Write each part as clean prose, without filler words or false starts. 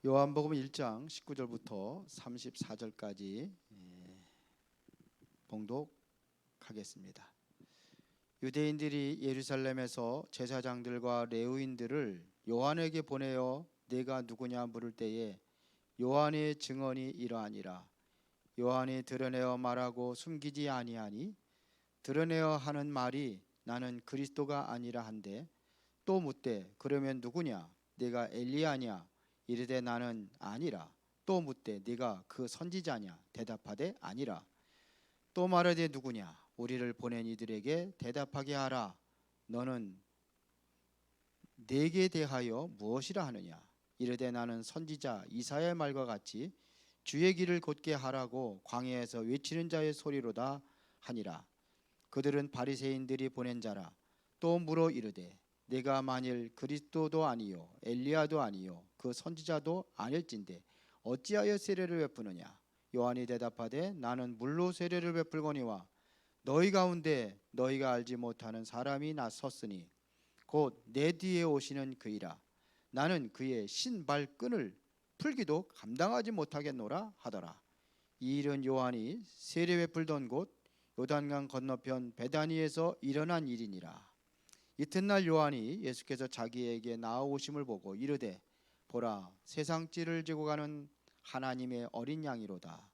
요한복음 1장 19절부터 34절까지 봉독하겠습니다. 유대인들이 예루살렘에서 제사장들과 레위인들을 요한에게 보내어 네가 누구냐 물을 때에 요한의 증언이 이러하니라. 요한이 드러내어 말하고 숨기지 아니하니 드러내어 하는 말이 나는 그리스도가 아니라 한데, 또 묻되 그러면 누구냐? 네가 엘리야냐? 이르되 나는 아니라. 또 묻되 네가 그 선지자냐? 대답하되 아니라. 또 말하되 누구냐? 우리를 보낸 이들에게 대답하게 하라. 너는 내게 대하여 무엇이라 하느냐? 이르되 나는 선지자 이사야의 말과 같이 주의 길을 곧게 하라고 광야에서 외치는 자의 소리로다 하니라. 그들은 바리새인들이 보낸 자라. 또 물어 이르되 내가 만일 그리스도도 아니요 엘리야도 아니요 그 선지자도 아닐진데 어찌하여 세례를 베푸느냐? 요한이 대답하되 나는 물로 세례를 베풀거니와 너희 가운데 너희가 알지 못하는 사람이 나섰으니 곧 내 뒤에 오시는 그이라. 나는 그의 신발끈을 풀기도 감당하지 못하겠노라 하더라. 이 일은 요한이 세례 베풀던 곳 요단강 건너편 베다니에서 일어난 일이니라. 이튿날 요한이 예수께서 자기에게 나아오심을 보고 이르되 보라, 세상 찌를 지고 가는 하나님의 어린 양이로다.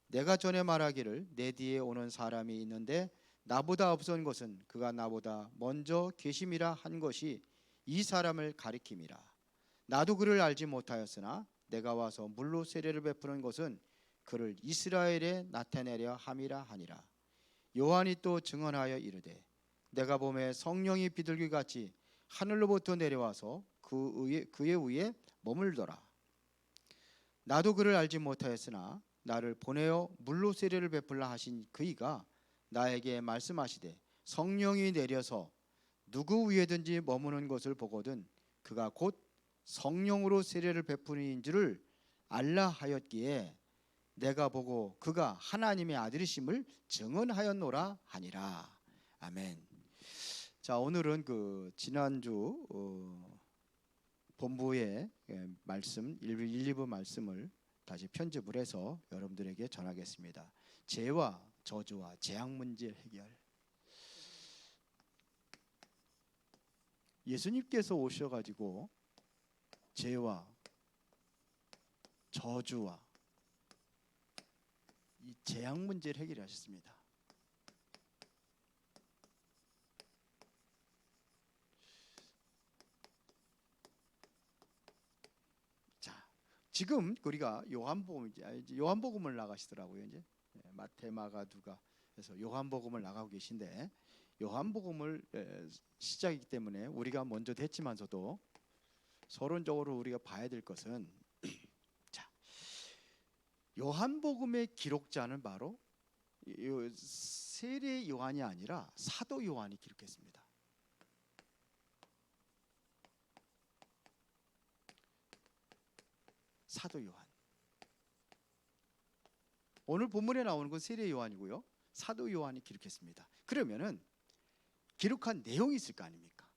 내가 전에 말하기를 내 뒤에 오는 사람이 있는데 나보다 앞선 것은 그가 나보다 먼저 계심이라 한 것이 이 사람을 가리킴이라. 나도 그를 알지 못하였으나 내가 와서 물로 세례를 베푸는 것은 그를 이스라엘에 나타내려 함이라 하니라. 요한이 또 증언하여 이르되 내가 보매 성령이 비둘기같이 하늘로부터 내려와서 그의 위에 머물더라. 나도 그를 알지 못하였으나 나를 보내어 물로 세례를 베풀라 하신 그이가 나에게 말씀하시되 성령이 내려서 누구 위에든지 머무는 것을 보거든 그가 곧 성령으로 세례를 베푸는 이인 줄을 알라 하였기에 내가 보고 그가 하나님의 아들이심을 증언하였노라 하니라. 아멘. 자, 오늘은 그 지난주 본부의 말씀 1, 2부 말씀을 다시 편집을 해서 여러분들에게 전하겠습니다. 죄와 저주와 재앙 문제 해결. 예수님께서 오셔가지고 죄와 저주와 이 재앙 문제를 해결하셨습니다. 자, 지금 우리가 요한복음을 나가시더라고요. 이제 마태, 마가, 누가 해서 요한복음을 나가고 계신데 요한복음을 시작이기 때문에 우리가 먼저 됐지만서도 서론적으로 우리가 봐야 될 것은 자, 요한복음의 기록자는 바로 세례 요한이 아니라 사도 요한이 기록했습니다. 사도 요한. 오늘 본문에 나오는 건 세례 요한이고요. 사도 요한이 기록했습니다. 그러면은 기록한 내용이 있을 거 아닙니까?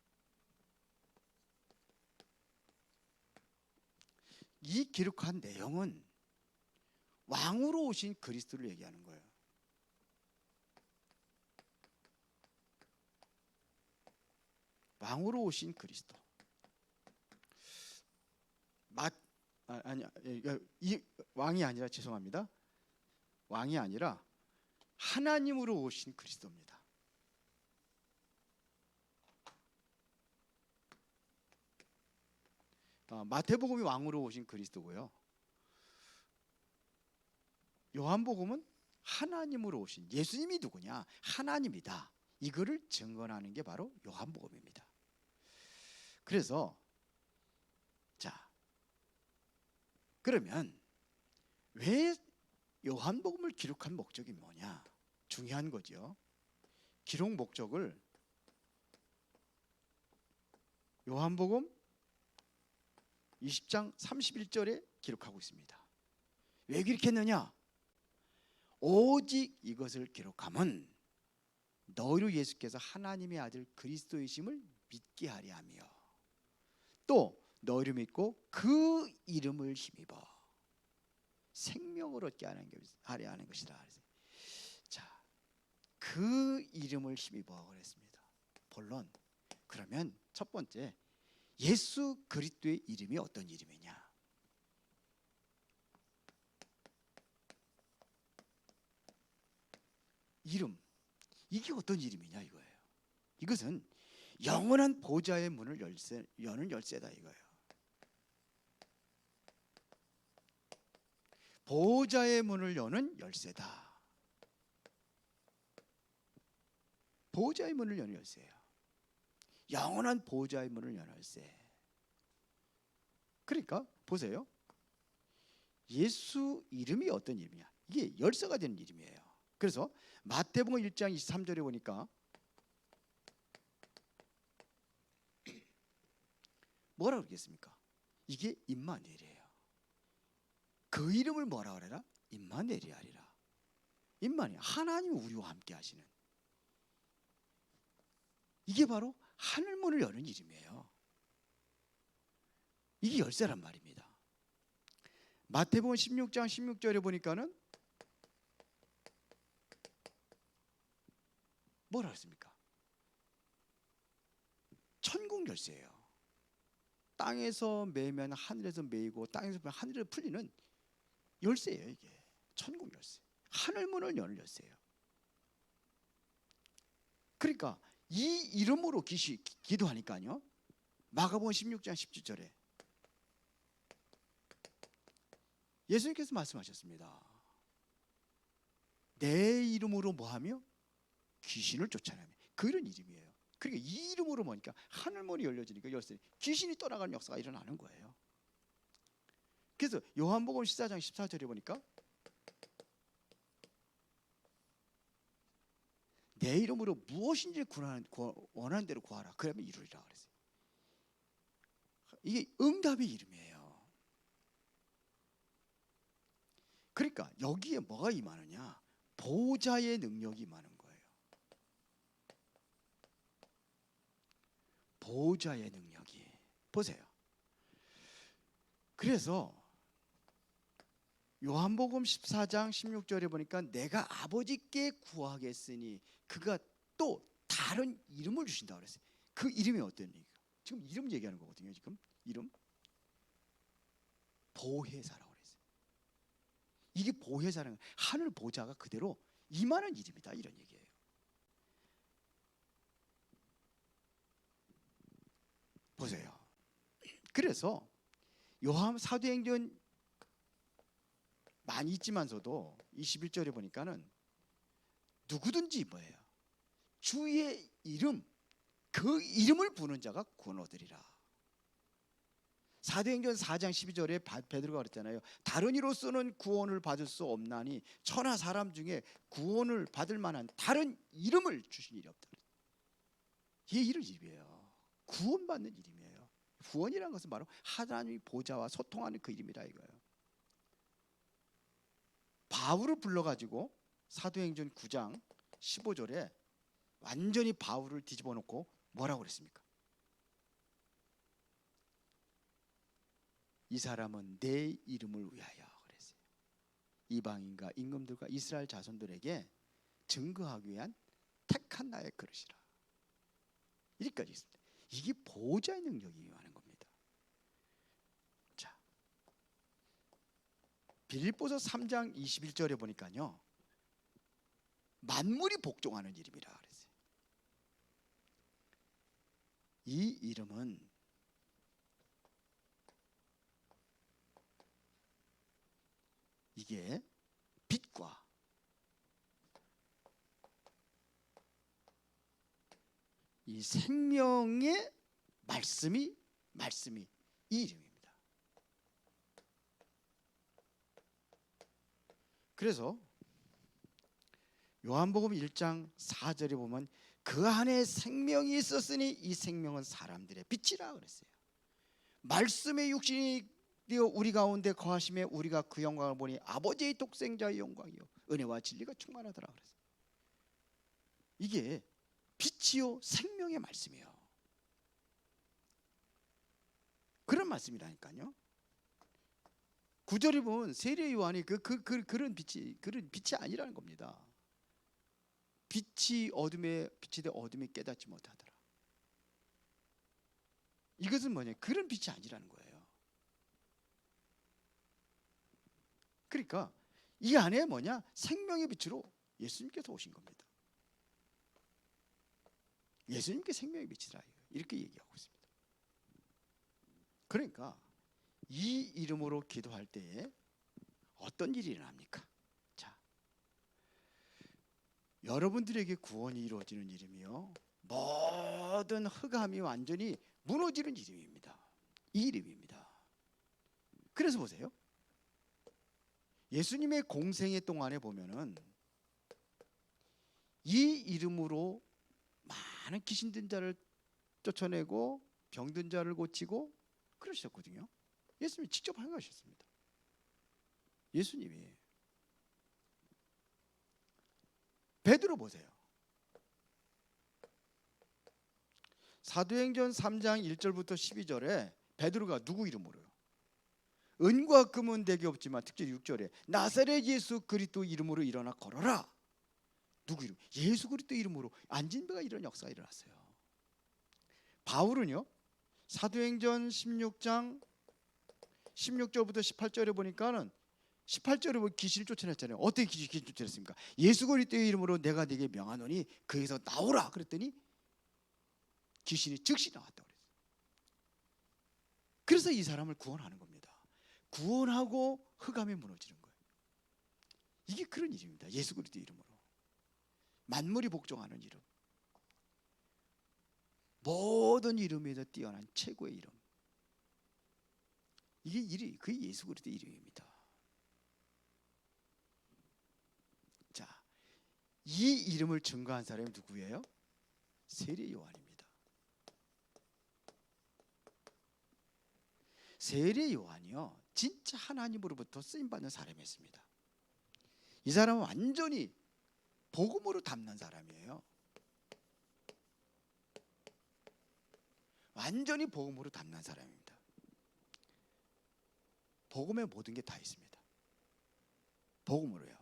이 기록한 내용은 왕으로 오신 그리스도를 얘기하는 거예요. 왕으로 오신 그리스도. 이 왕이 아니라 죄송합니다. 왕이 아니라 하나님으로 오신 그리스도입니다. 마태복음이 왕으로 오신 그리스도고요. 요한복음은 하나님으로 오신 예수님이 누구냐? 하나님이다. 이거를 증언하는 게 바로 요한복음입니다. 그래서 자, 그러면 왜 요한복음을 기록한 목적이 뭐냐? 중요한 거죠. 기록 목적을 요한복음 20장 31절에 기록하고 있습니다. 왜 기록했느냐? 오직 이것을 기록함은 너희로 예수께서 하나님의 아들 그리스도이심을 믿게 하려 하며 또 너희를 믿고 그 이름을 힘입어 생명을 얻게 하려 하는 것이다. 자, 그 이름을 힘입어 그랬습니다. 본론, 그러면 첫 번째, 예수 그리스도의 이름이 어떤 이름이냐? 이름, 이게 어떤 이름이냐 이거예요. 이것은 영원한 보좌의 문을 여는 열쇠다 이거예요. 보좌의 문을 여는 열쇠다. 보좌의 문을 여는 열쇠예요. 영원한 보좌의 문을 여는 열쇠. 그러니까 보세요. 예수 이름이 어떤 이름이야? 이게 열쇠가 되는 이름이에요. 그래서 마태복음 1장 23절에 보니까 뭐라 그러겠습니까? 이게 임마누엘이에요. 그 이름을 뭐라 그래라? 임마누엘이 하리라. 임마누엘, 하나님 우리와 함께 하시는, 이게 바로 하늘문을 여는 이름이에요. 이게 열쇠란 말입니다. 마태복음 16장 16절에 보니까는 뭐라 했습니까? 천국 열쇠예요. 땅에서 매면 하늘에서 매이고 땅에서 매면 하늘에서 풀리는 열쇠예요. 이게 천국 열쇠, 하늘문을 여는 열쇠예요. 그러니까 이 이름으로 기도하니까요, 마가복음 16장 17절에 예수님께서 말씀하셨습니다. 내 이름으로 뭐하며? 귀신을 쫓아내며. 그런 이름이에요. 그러니까 이 이름으로 뭐니까 하늘문이 열려지니까 열쇠, 귀신이 떠나가는 역사가 일어나는 거예요. 그래서 요한복음 14장 14절에 보니까 내 이름으로 무엇인지 원하는 대로 구하라. 그러면 이루리라 그랬어요. 이게 응답의 이름이에요. 그러니까 여기에 뭐가 임하느냐? 보좌의 능력이 임하는 거예요. 보좌의 능력이. 보세요. 그래서 요한복음 14장 16절에 보니까 내가 아버지께 구하겠으니 그가 또 다른 이름을 주신다고 그랬어요. 그 이름이 어떤 얘기가? 지금 이름 얘기하는 거거든요. 지금 이름 보혜사라고 그랬어요. 이게 보혜사는 하늘 보좌가 그대로 임하는 이름이다, 이런 얘기예요. 보세요. 그래서 요한 사도행전 많이 있지만서도 21절에 보니까는 누구든지 뭐예요? 주의 이름, 그 이름을 부르는 자가 구원 얻으리라. 사도행전 4장 12절에 베드로가 그랬잖아요. 다른 이로서는 구원을 받을 수 없나니 천하 사람 중에 구원을 받을 만한 다른 이름을 주신 일이 없다. 이게 이런 이름이에요. 구원받는 이름이에요. 구원이라는 것은 바로 하나님의 보좌와 소통하는 그 이름이다 이거예요. 바울을 불러가지고 사도행전 9장 15절에 완전히 바울을 뒤집어 놓고 뭐라고 그랬습니까? 이 사람은 내 이름을 위하여 그랬어요. 이방인과 임금들과 이스라엘 자손들에게 증거하기 위한 택한 나의 그릇이라. 여기까지 있습니다. 이게 보좌의 능력이 임하는 겁니다. 자, 빌립보서 3장 21절에 보니까요, 만물이 복종하는 이름이라 그랬어요. 이 이름은 이게 빛과 이 생명의 말씀이 이 이름입니다. 그래서 요한복음 1장 4절에 보면 그 안에 생명이 있었으니 이 생명은 사람들의 빛이라 그랬어요. 말씀의 육신이 되어 우리 가운데 거하심에 우리가 그 영광을 보니 아버지의 독생자의 영광이요 은혜와 진리가 충만하더라 그랬어요. 이게 빛이요 생명의 말씀이요. 그런 말씀이라니까요. 9절에 보면 세례 요한이 그런 빛이 아니라는 겁니다. 빛이 되 어둠에 깨닫지 못하더라. 이것은 뭐냐? 그런 빛이 아니라는 거예요. 그러니까 이 안에 뭐냐? 생명의 빛으로 예수님께서 오신 겁니다. 예수님께 생명의 빛이라 이렇게 얘기하고 있습니다. 그러니까 이 이름으로 기도할 때에 어떤 일이 일어납니까? 자, 여러분들에게 구원이 이루어지는 이름이요, 모든 흑암이 완전히 무너지는 이름입니다. 이 이름입니다. 그래서 보세요. 예수님의 공생애 동안에 보면은 이 이름으로 많은 귀신든 자를 쫓아내고 병든 자를 고치고 그러셨거든요. 예수님이 직접 행하셨습니다. 예수님이. 베드로 보세요. 사도행전 3장 1절부터 12절에 베드로가 누구 이름으로요? 은과 금은 대개 없지만 특별히 6절에 나사렛 예수 그리스도 이름으로 일어나 걸어라. 누구 이름? 예수 그리스도 이름으로 안진배가 이런 역사가 일어났어요. 바울은요, 사도행전 16장 16절부터 18절에 보니까는 18절에 보면 귀신을 쫓아냈잖아요. 어떻게 귀신 쫓아냈습니까? 예수 그리스도의 이름으로 내가 네게 명하노니 거기서 나오라 그랬더니 귀신이 즉시 나왔다고 그랬어요. 그래서 이 사람을 구원하는 겁니다. 구원하고 흑암이 무너지는 거예요. 이게 그런 이름입니다. 예수 그리스도 이름으로 만물이 복종하는 이름, 모든 이름에서 뛰어난 최고의 이름, 이게 그게 예수 그리스도 이름입니다. 자, 이 이름을 증거한 사람이 누구예요? 세례 요한입니다. 세례 요한이요, 진짜 하나님으로부터 쓰임받는 사람이었습니다. 이 사람은 완전히 복음으로 담는 사람이에요. 완전히 복음으로 담는 사람입니다. 복음에 모든 게 다 있습니다. 복음으로요.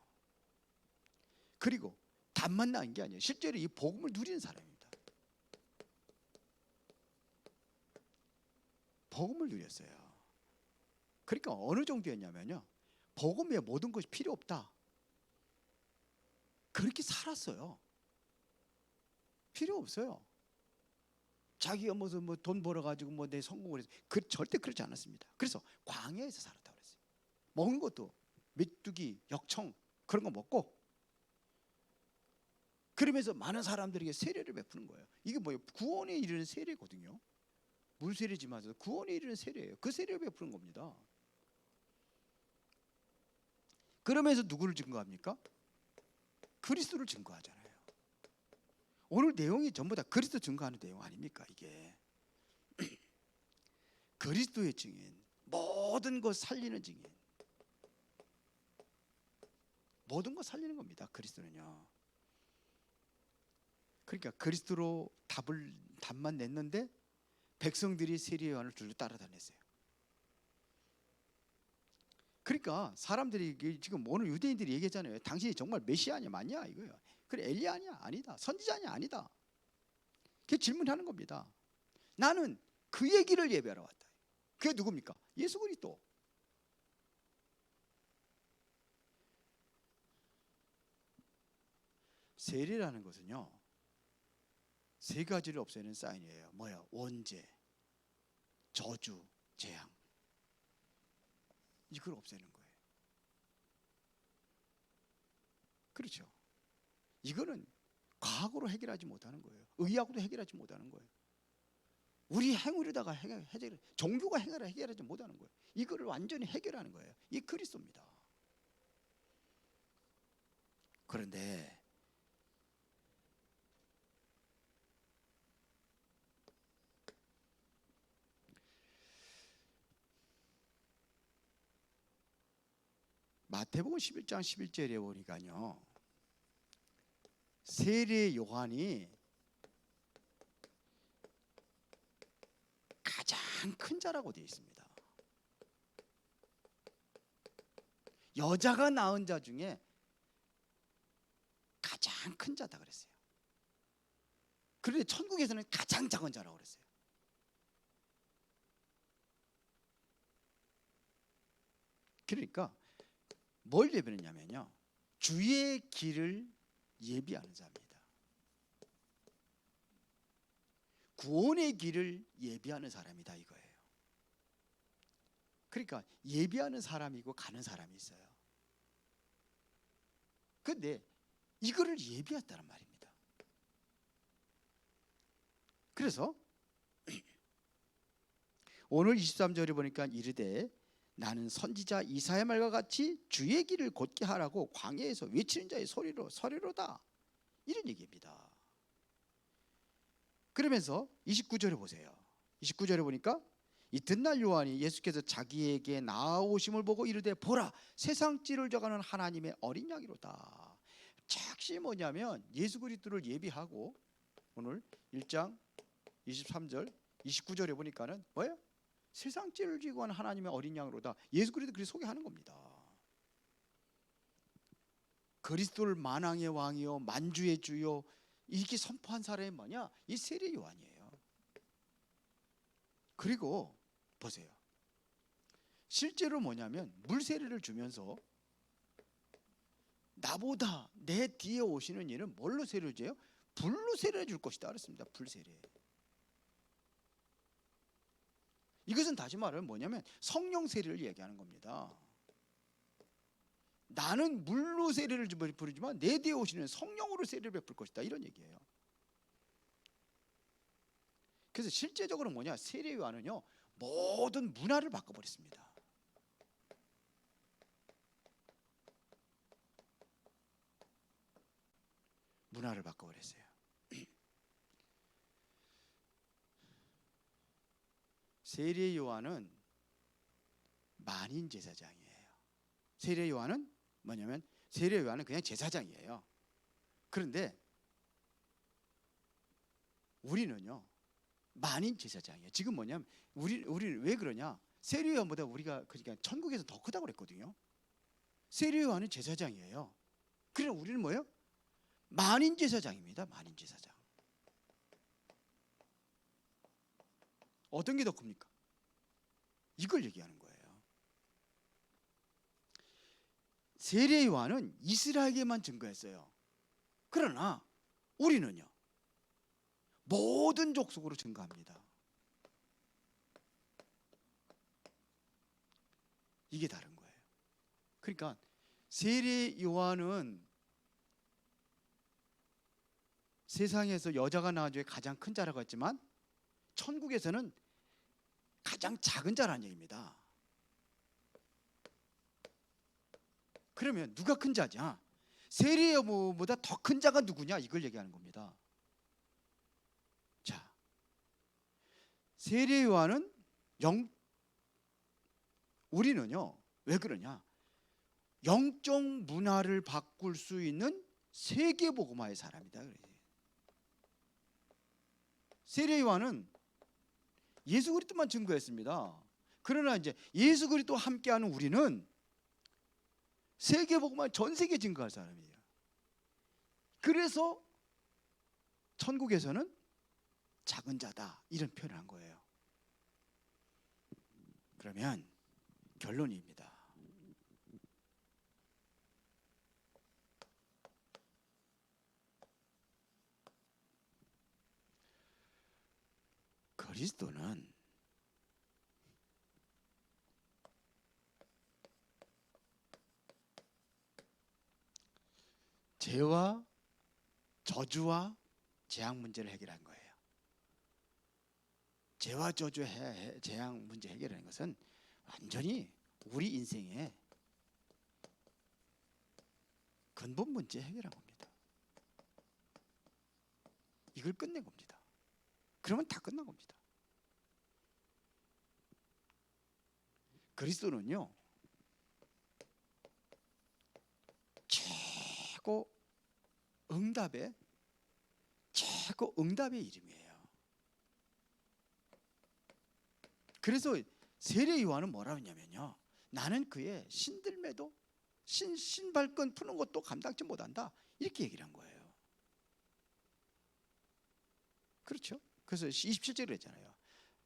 그리고 답만 나은 게 아니에요. 실제로 이 복음을 누리는 사람입니다. 복음을 누렸어요. 그러니까 어느 정도였냐면요, 복음에 모든 것이 필요 없다, 그렇게 살았어요. 필요 없어요. 자기가 무슨 돈 벌어가지고 내 성공을 해서 절대 그렇지 않았습니다. 그래서 광야에서 살았다고 그랬어요. 먹는 것도 메뚜기, 역청 그런 거 먹고, 그러면서 많은 사람들에게 세례를 베푸는 거예요. 이게 뭐예요? 구원에 이르는 세례거든요. 물세례지만 구원에 이르는 세례예요. 그 세례를 베푸는 겁니다. 그러면서 누구를 증거합니까? 그리스도를 증거하잖아요. 오늘 내용이 전부 다 그리스도 증거하는 내용 아닙니까? 이게 그리스도의 증인, 모든 것 살리는 증인, 모든 것 살리는 겁니다. 그리스도는요. 그러니까 그리스도로 답만 냈는데 백성들이 세례 요한을 줄로 따라다녔어요. 그러니까 사람들이 지금 오늘 유대인들이 얘기하잖아요. 당신이 정말 메시아냐 맞냐 이거예요. 그래, 엘리야냐? 아니다. 선지자냐? 아니다. 그게 질문하는 겁니다. 나는 그의 길을 예배하러 왔다. 그게 누굽니까? 예수 그리스도. 세례라는 것은요, 세 가지를 없애는 사인이에요. 뭐야? 원죄, 저주, 재앙. 이걸 없애는 거예요. 그렇죠. 이거는 과학으로 해결하지 못하는 거예요. 의학으로 해결하지 못하는 거예요. 우리 행위로다가 종교가 해결하지 못하는 거예요. 이거를 완전히 해결하는 거예요. 이게 그리스도입니다. 그런데 마태복음 11장 11절에 보니까요, 세례 요한이 가장 큰 자라고 되어 있습니다. 여자가 낳은 자 중에 가장 큰 자다 그랬어요. 그런데 천국에서는 가장 작은 자라고 그랬어요. 그러니까 뭘 예비했냐면요, 주의 길을 예비하는 자입니다. 구원의 길을 예비하는 사람이다 이거예요. 그러니까 예비하는 사람이고 가는 사람이 있어요. 근데 이거를 예비했다는 말입니다. 그래서 오늘 23절에 보니까 이르되 나는 선지자 이사야 말과 같이 주의 길을 곧게 하라고 광야에서 외치는 자의 소리로 서리로다, 이런 얘기입니다. 그러면서 29절에 보세요. 29절에 보니까 이튿날 요한이 예수께서 자기에게 나아오심을 보고 이르되 보라, 세상 찌를 져가는 하나님의 어린 양이로다. 즉시 뭐냐면 예수 그리스도를 예비하고 오늘 1장 23절 29절에 보니까는 뭐예요? 세상 찌를 지고 하는 하나님의 어린 양으로다. 예수 그리스도 그렇게 소개하는 겁니다. 그리스도를 만왕의 왕이요 만주의 주요 이렇게 선포한 사람이 뭐냐? 이 세례 요한이에요. 그리고 보세요. 실제로 뭐냐면 물 세례를 주면서 나보다 내 뒤에 오시는 이는 뭘로 세례를 줘요? 불로 세례를 줄 것이다 그랬습니다. 불 세례. 이것은 다시 말하면 뭐냐면 성령 세례를 얘기하는 겁니다. 나는 물로 세례를 부르지만 내 뒤에 오시는 성령으로 세례를 베풀 것이다, 이런 얘기예요. 그래서 실제적으로 뭐냐, 세례 요한은요 모든 문화를 바꿔버렸습니다. 문화를 바꿔버렸어요. 세례 요한은 만인 제사장이에요. 세례 요한은 뭐냐면 세례 요한은 그냥 제사장이에요. 그런데 우리는요 만인 제사장이에요. 지금 뭐냐면 우리 왜 그러냐? 세례 요한보다 우리가 그러니까 천국에서 더 크다고 그랬거든요. 세례 요한은 제사장이에요. 그럼 우리는 뭐예요? 만인 제사장입니다. 만인 제사장. 어떤 게 더 큽니까? 이걸 얘기하는 거예요. 세례 요한은 이스라엘에게만 증거했어요. 그러나 우리는요 모든 족속으로 증거합니다. 이게 다른 거예요. 그러니까 세례 요한은 세상에서 여자가 낳은 중에 가장 큰 자라고 했지만 천국에서는 가장 작은 자라는 얘기입니다. 그러면 누가 큰 자냐? 세례 요한보다 더 큰 자가 누구냐? 이걸 얘기하는 겁니다. 자, 세례 요한은 우리는요 왜 그러냐? 영적 문화를 바꿀 수 있는 세계 복음화의 사람이다. 세례 요한은 예수 그리스도만 증거했습니다. 그러나 이제 예수 그리스도와 함께하는 우리는 세계 복음화 전 세계 증거할 사람이에요. 그래서 천국에서는 작은 자다 이런 표현을 한 거예요. 그러면 결론입니다. 그리스도는 죄와 저주와 재앙 문제를 해결한 거예요. 죄와 저주 재앙 문제 해결하는 것은 완전히 우리 인생의 근본 문제 해결한 겁니다. 이걸 끝낸 겁니다. 그러면 다 끝난 겁니다. 그리스도는요 최고 응답의 이름이에요. 그래서 세례 요한은 뭐라 했냐면요, 나는 그의 신들매도 신발끈 푸는 것도 감당치 못한다, 이렇게 얘기를 한 거예요. 그렇죠? 그래서 27절에 했잖아요.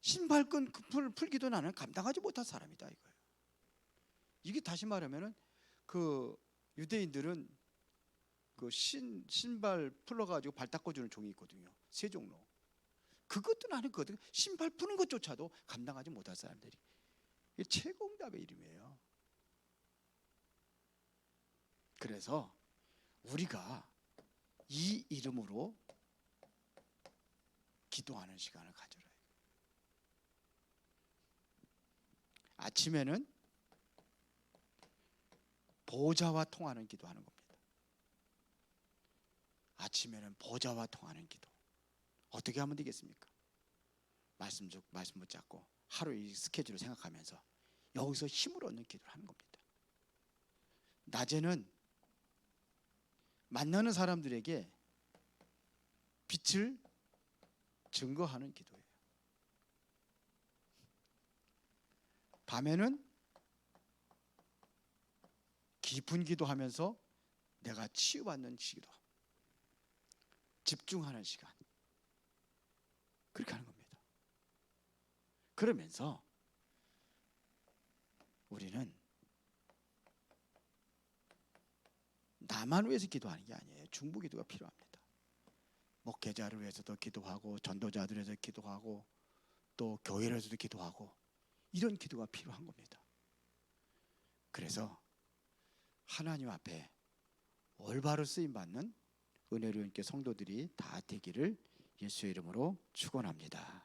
신발끈 풀기도 나는 감당하지 못한 사람이다, 이거예요. 이게 다시 말하면은 그 유대인들은 그 신발 풀어가지고 발 닦아주는 종이 있거든요. 세 종로. 그것도 나는 그거든. 신발 푸는 것조차도 감당하지 못할 사람들이. 이게 최고응답의 이름이에요. 그래서 우리가 이 이름으로 기도하는 시간을 가져라. 아침에는 보좌와 통하는 기도하는 겁니다. 아침에는 보좌와 통하는 기도. 어떻게 하면 되겠습니까? 말씀 붙잡고 하루 이 스케줄을 생각하면서 여기서 힘을 얻는 기도를 하는 겁니다. 낮에는 만나는 사람들에게 빛을 증거하는 기도예요. 밤에는 깊은 기도하면서 내가 치유받는 기도, 집중하는 시간, 그렇게 하는 겁니다. 그러면서 우리는 나만 위해서 기도하는 게 아니에요. 중보 기도가 필요합니다. 목회자를 위해서도 기도하고, 전도자들을 위해서 기도하고, 또 교회를 위해서도 기도하고, 이런 기도가 필요한 겁니다. 그래서 하나님 앞에 올바로 쓰임받는 은혜로 있게 성도들이 다 되기를 예수의 이름으로 축원합니다.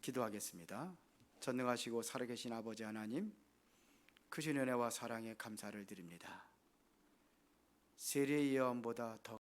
기도하겠습니다. 전능하시고 살아계신 아버지 하나님, 크신 은혜와 사랑에 감사를 드립니다. 세례의 예언보다 더